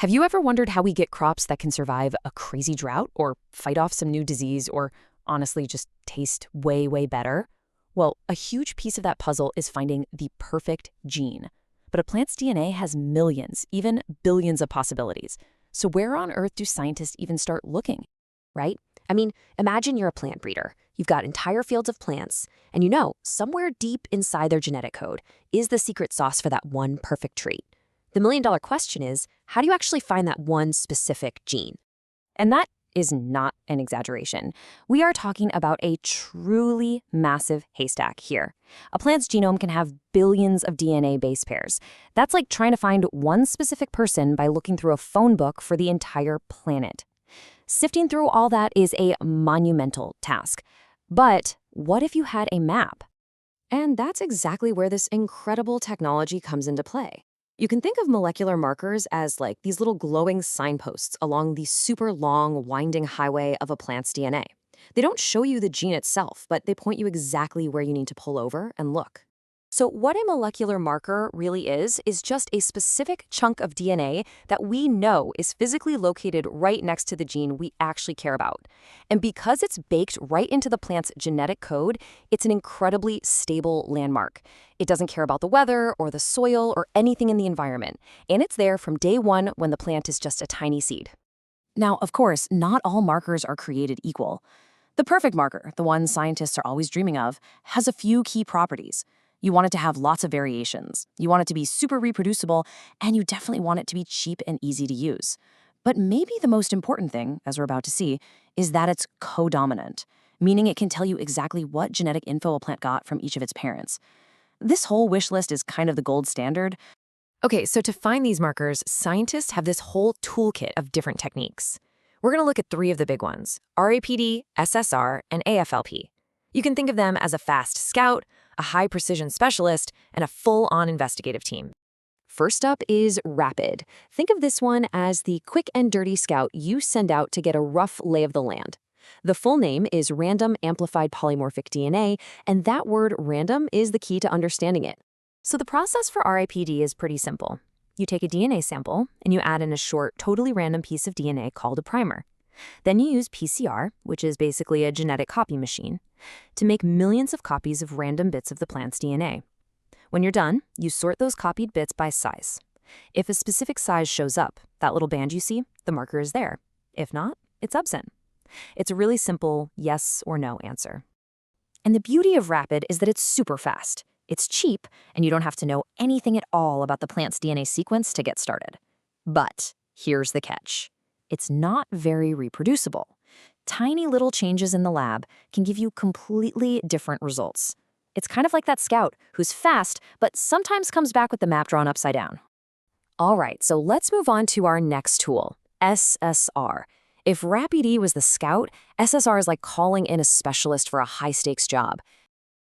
Have you ever wondered how we get crops that can survive a crazy drought or fight off some new disease or honestly just taste way, way better? Well, a huge piece of that puzzle is finding the perfect gene. But a plant's DNA has millions, even billions of possibilities. So where on earth do scientists even start looking? Right? I mean, imagine you're a plant breeder. You've got entire fields of plants, and you know, somewhere deep inside their genetic code is the secret sauce for that one perfect trait. The million-dollar question is, how do you actually find that one specific gene? And that is not an exaggeration. We are talking about a truly massive haystack here. A plant's genome can have billions of DNA base pairs. That's like trying to find one specific person by looking through a phone book for the entire planet. Sifting through all that is a monumental task. But what if you had a map? And that's exactly where this incredible technology comes into play. You can think of molecular markers as like these little glowing signposts along the super long, winding highway of a plant's DNA. They don't show you the gene itself, but they point you exactly where you need to pull over and look. So what a molecular marker really is just a specific chunk of DNA that we know is physically located right next to the gene we actually care about. And because it's baked right into the plant's genetic code, it's an incredibly stable landmark. It doesn't care about the weather or the soil or anything in the environment. And it's there from day one when the plant is just a tiny seed. Now, of course, not all markers are created equal. The perfect marker, the one scientists are always dreaming of, has a few key properties. You want it to have lots of variations. You want it to be super reproducible, and you definitely want it to be cheap and easy to use. But maybe the most important thing, as we're about to see, is that it's codominant, meaning it can tell you exactly what genetic info a plant got from each of its parents. This whole wish list is kind of the gold standard. Okay, so to find these markers, scientists have this whole toolkit of different techniques. We're going to look at three of the big ones: RAPD, SSR, and AFLP. You can think of them as a fast scout, a high-precision specialist, and a full-on investigative team. First up is RAPID. Think of this one as the quick and dirty scout you send out to get a rough lay of the land. The full name is Random Amplified Polymorphic DNA, and that word random is the key to understanding it. So the process for RAPD is pretty simple. You take a DNA sample, and you add in a short, totally random piece of DNA called a primer. Then you use PCR, which is basically a genetic copy machine, to make millions of copies of random bits of the plant's DNA. When you're done, you sort those copied bits by size. If a specific size shows up, that little band you see, the marker is there. If not, it's absent. It's a really simple yes or no answer. And the beauty of RAPID is that it's super fast. It's cheap, and you don't have to know anything at all about the plant's DNA sequence to get started. But here's the catch. It's not very reproducible. Tiny little changes in the lab can give you completely different results. It's kind of like that scout who's fast, but sometimes comes back with the map drawn upside down. All right, so let's move on to our next tool, SSR. If RAPID was the scout, SSR is like calling in a specialist for a high-stakes job.